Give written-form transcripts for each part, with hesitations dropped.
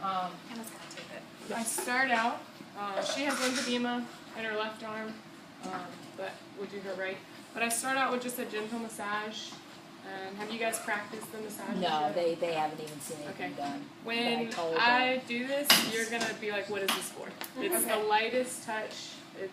Hannah's gonna take it. I start out, she has lymphedema in her left arm, but we'll do her right. But I start out with just a gentle massage. And have you guys practiced the massage? No, they haven't even seen anything done. When I do this, you're gonna be like, "What is this for?" It's the lightest touch. It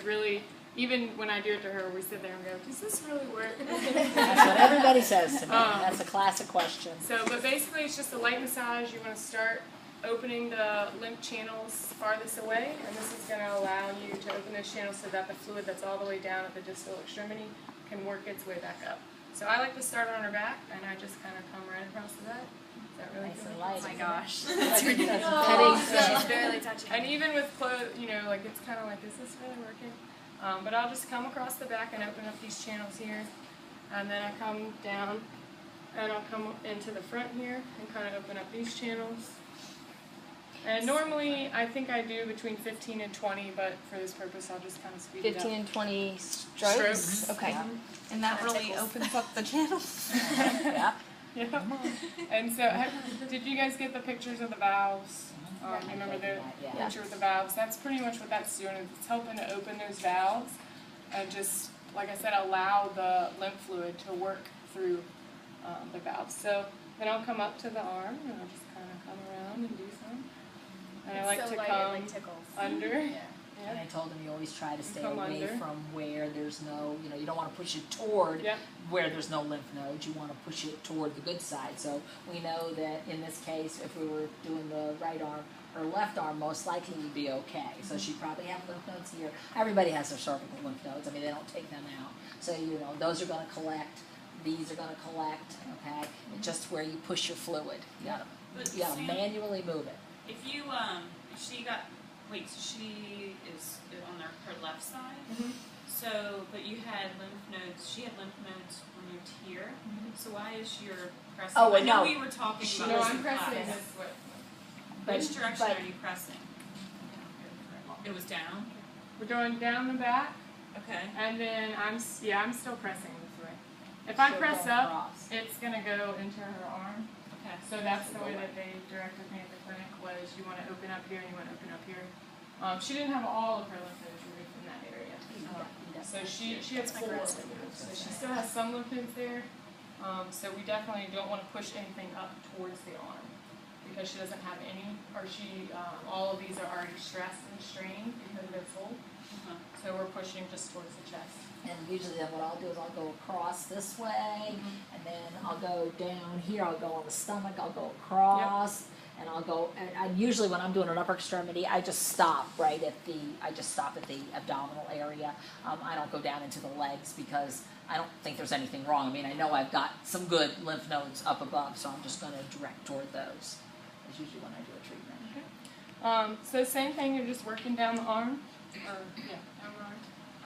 really, even when I do it to her, we sit there and go, "Does this really work?" That's what everybody says to me. That's a classic question. So, but basically, it's just a light massage. You want to start opening the lymph channels farthest away, and this is going to allow you to open those channels so that the fluid that's all the way down at the distal extremity can work its way back up. So I like to start on her back, and I just kind of come right across the back. Is that really Nice good? and light. Oh my gosh. That's ridiculous. She's barely touching. And even with clothes, you know, like it's kind of like, is this really working? But I'll just come across the back and open up these channels here, and then I come down, and I'll come into the front here and kind of open up these channels. And normally, I think I do between 15 and 20, but for this purpose, I'll just kind of speed it up. 15 and 20 strokes? Okay. And that really opens up the channels. Yeah. Yeah. And so, did you guys get the pictures of the valves? Remember the picture with the valves? That's pretty much what that's doing. It's helping to open those valves and just, like I said, allow the lymph fluid to work through the valves. So then I'll come up to the arm and I'll just kind of come around and do some. And I like to come under. Yeah. And I told him you always try to stay away from where there's no, you don't want to push it toward where there's no lymph nodes. You want to push it toward the good side. So we know that in this case, if we were doing the right arm, her left arm most likely would be okay. So she'd probably have lymph nodes here. Everybody has their cervical lymph nodes. I mean, they don't take them out. So, those are going to collect. These are going to collect, okay? It's just where you push your fluid. You got to manually move it. If you, she is on her left side. So, but you had lymph nodes, she had lymph nodes removed here. So why is your pressing? Oh, I know we were talking about No, I'm pressing this way. Which direction are you pressing? It was down? We're going down the back. Okay. And then I'm still pressing this way. If I press up, it's going to go into her arm. Okay. So that's the way that they directed me at the clinic was you want to open up here and you want to open up here. She didn't have all of her lymph nodes removed from that area. So she has 4 lymph nodes. So she still has some lymph nodes there. So we definitely don't want to push anything up towards the arm because she doesn't have any, or all of these are already stressed and strained because they're full. So we're pushing just towards the chest. And usually then what I'll do is I'll go across this way, and then I'll go down here, I'll go on the stomach, I'll go across, and I'll go, and usually when I'm doing an upper extremity, I just stop at the abdominal area. I don't go down into the legs because I don't think there's anything wrong. I mean, I know I've got some good lymph nodes up above, so I'm just going to direct toward those. That's usually when I do a treatment. So same thing, you're just working down the arm, down the arm.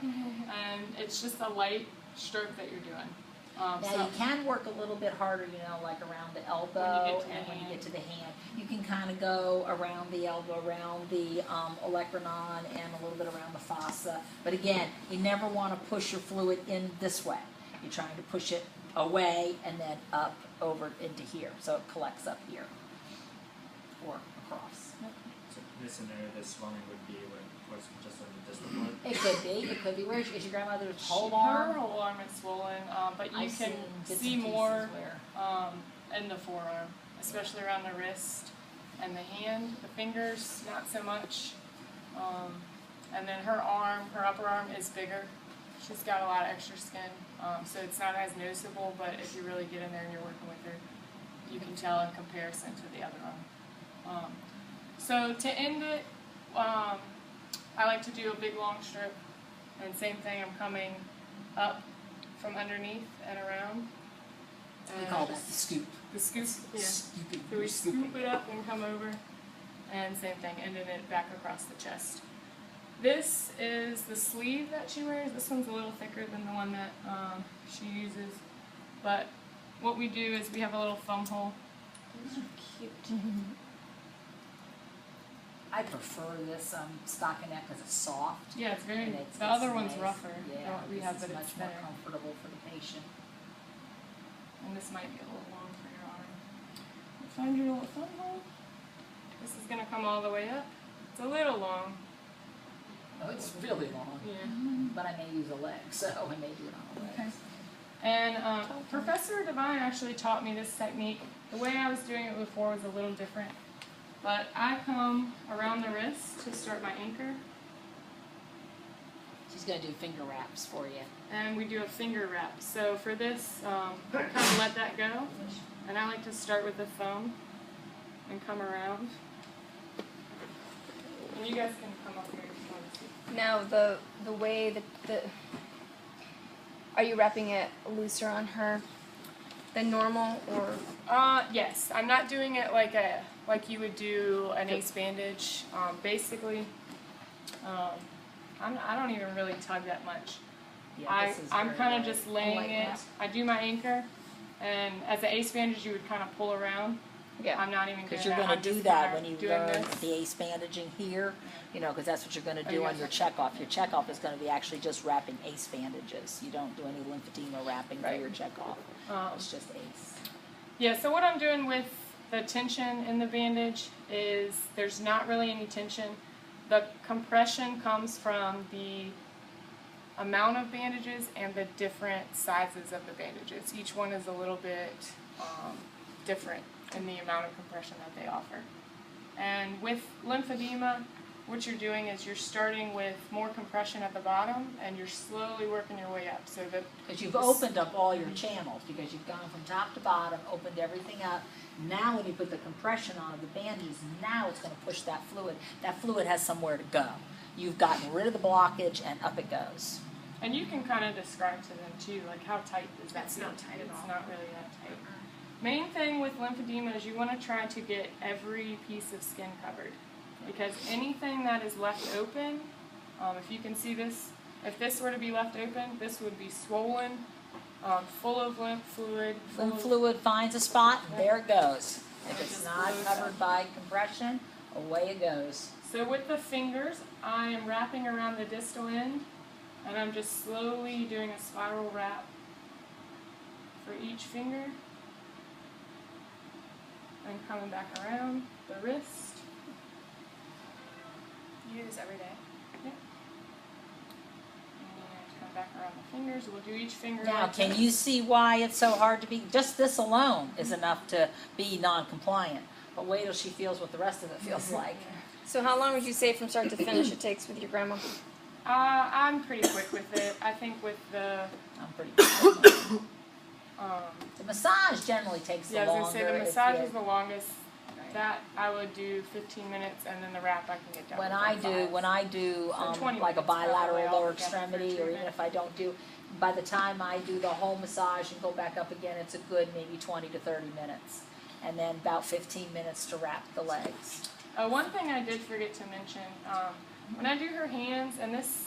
And it's just a light stroke that you're doing. Now you can work a little bit harder, like around the elbow when you get to the hand. You can kind of go around the elbow, around the olecranon, and a little bit around the fossa. But again, you never want to push your fluid in this way. You're trying to push it away and then up over into here, so it collects up here or across. So in this scenario, the swelling would be just on the distal part? It could be. Where is your grandmother's whole Her arm? whole arm is swollen, but you can see more in the forearm, especially around the wrist and the hand. The fingers, not so much. And then her upper arm is bigger. She's got a lot of extra skin, so it's not as noticeable, but if you really get in there and you're working with her, you can tell in comparison to the other arm. So to end it, I like to do a big long strip, and same thing, I'm coming up from underneath and around. We call that the scoop. The scoop, yeah. Scooping. So we scoop it up and come over, and same thing, ending it back across the chest. This is the sleeve that she wears. This one's a little thicker than the one that she uses, but what we do is we have a little thumb hole. These are cute. I prefer this stockinette because it's soft. Yeah, it's very. It's the other one's nice. rougher. Yeah, We have, this but is it's much more thinner. comfortable for the patient. And this might be a little long for your arm. Find your little thumb hole. is going to come all the way up. It's a little long. Oh, it's really long. Yeah. But I may use a leg, so I may do it on a leg. Okay. And Professor Devine actually taught me this technique. The way I was doing it before was a little different. But I come around the wrist to start my anchor. She's going to do finger wraps for you. And we do a finger wrap. So for this, I kind of let that go. And I like to start with the thumb and come around. And you guys can come up here if you want to see. Now the way that the are you wrapping it looser on her than normal, or? Yes. I'm not doing it like you would do an ace bandage. Basically, I don't even really tug that much. Yeah, I'm kind of just laying like it. that. I do my anchor, and as an ace bandage, you would kind of pull around. Yeah. I'm not even doing Because that. you're going I'm to do just that kinda when you doing learn this. the ace bandaging here, you know, because that's what you're going to you do on guys your checkoff. Your checkoff is going to be actually just wrapping ace bandages. You don't do any lymphedema wrapping for your checkoff. It's just ace. Yeah, so what I'm doing with the tension in the bandage is there's not really any tension. The compression comes from the amount of bandages and the different sizes of the bandages. Each one is a little bit different in the amount of compression that they offer. And with lymphedema, what you're doing is you're starting with more compression at the bottom and you're slowly working your way up. So that Because you've opened up all your channels, because you've gone from top to bottom, opened everything up. Now when you put the compression on the bandages, now it's going to push that fluid. That fluid has somewhere to go. You've gotten rid of the blockage and up it goes. And you can kind of describe to them too, like how tight is that? It's not tight at all. It's not really that tight. Main thing with lymphedema is you want to try to get every piece of skin covered, because anything that is left open, if you can see this, if this were to be left open, this would be swollen, full of lymph fluid. Lymph fluid finds a spot, and there it goes. If it's not covered by compression, away it goes. So with the fingers, I am wrapping around the distal end, and I'm just slowly doing a spiral wrap for each finger. And coming back around the wrist. You do this every day. Yep. And come back around the fingers. We'll do each finger. Now, like can this. you see why it's so hard to be? Just this alone is enough to be non-compliant. But wait till she feels what the rest of it feels like. So how long would you say from start to finish it takes with your grandma? I'm pretty quick with it. I think with the I'm pretty good. The massage generally takes the I was longer. gonna say the if massage you- is the longest. That I would do 15 minutes, and then the wrap I can get done. When with I like do, 5. when I do So 20 like a minutes probably bilateral lower altogether for extremity, or even treatment. if I don't do, by the time I do the whole massage and go back up again, it's a good maybe 20 to 30 minutes. And then about 15 minutes to wrap the legs. One thing I did forget to mention, when I do her hands, and this,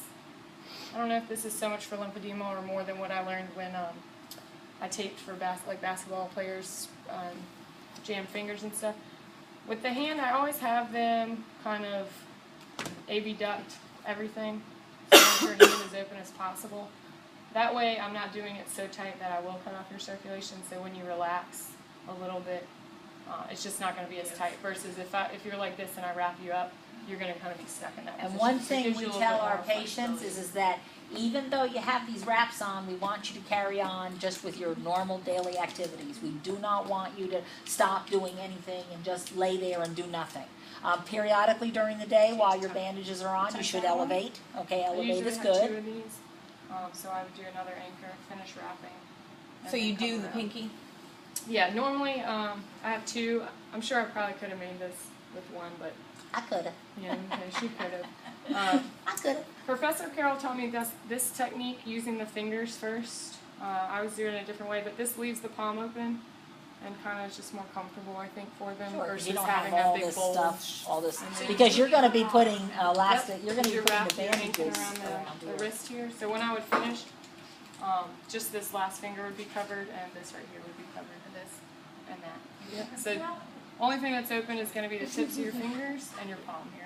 I don't know if this is so much for lymphedema or more than what I learned when I taped for basketball players, jam fingers and stuff. With the hand, I always have them kind of abduct everything, so that your hand is open as possible. That way, I'm not doing it so tight that I will cut off your circulation. So when you relax a little bit, it's just not going to be as tight. Versus if you're like this and I wrap you up, you're going to kind of be stuck in that And position. one It thing gives we you a little tell bit our more patients is that even though you have these wraps on, we want you to carry on just with your normal daily activities. We do not want you to stop doing anything and just lay there and do nothing. Periodically during the day, while your bandages are on, you should elevate. Okay, I elevate usually is have 2 good. of these, so I would do another anchor, finish wrapping. and So then you come do the around. pinky? Yeah, normally I have 2. I'm sure I probably could have made this with 1, but I coulda. yeah, okay, she could have. I coulda. Professor Carroll taught me this technique using the fingers first. I was doing it a different way, but this leaves the palm open and kind of is just more comfortable, I think, for them Sure, 'cause versus you don't having have all that big this bulge. stuff, all this, And then- because you're going to be putting elastic. You're going to be You're putting the wrapping your ankle bandages around around the here. wrist here. So when I would finish, just this last finger would be covered, and this right here would be covered, and this and that. Yeah. So only thing that's open is going to be the tips of your fingers and your palm here.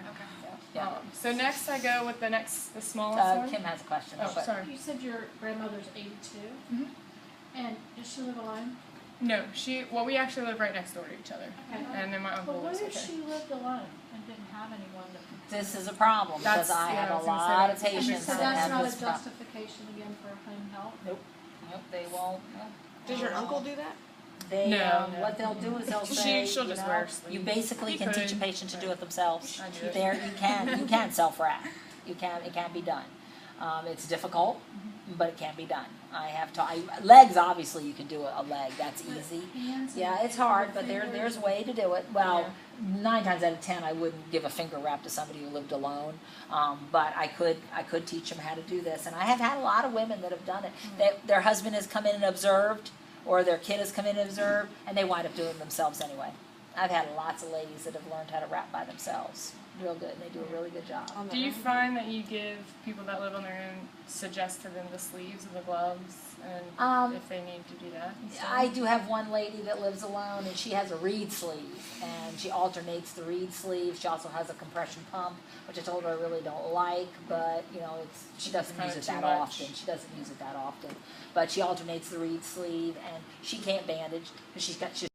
Yeah. So next I go with the smallest one. Kim has a question. Oh, sorry. You said your grandmother's 82, Mhm. and does she live alone? No, we actually live right next door to each other. Okay. And then my uncle But what lives if with her. she lived alone and didn't have anyone that could? This is a problem because That's- I yeah, have I a was gonna say lot that's of a big patients So that that's have not a this problem. justification again for home health? Nope, they won't. Does your uncle do that? They, No. what they'll do is they'll say, She'll you just know, wear a sleeve. you basically He can teach a could. patient to do it themselves. I do it. There, you can self-wrap. It can be done. It's difficult, but it can be done. Legs, obviously you can do a leg, that's easy. Hands Yeah, and it's hard, but fingers. there's a way to do it. Well, 9 times out of 10, I wouldn't give a finger wrap to somebody who lived alone. But I could teach them how to do this, and I have had a lot of women that have done it. Their husband has come in and observed, or their kid has come in and observed, and they wind up doing it themselves anyway. I've had lots of ladies that have learned how to wrap by themselves. Real good, and they do a really good job. Do you find that you give people that live on their own, suggest to them the sleeves and the gloves, and if they need to do that? I do have one lady that lives alone, and she has a reed sleeve, and she alternates the reed sleeve. She also has a compression pump, which I told her I really don't like, but she doesn't Kinda use it too that much. often. She doesn't use it that often, but she alternates the reed sleeve, and she can't bandage because she's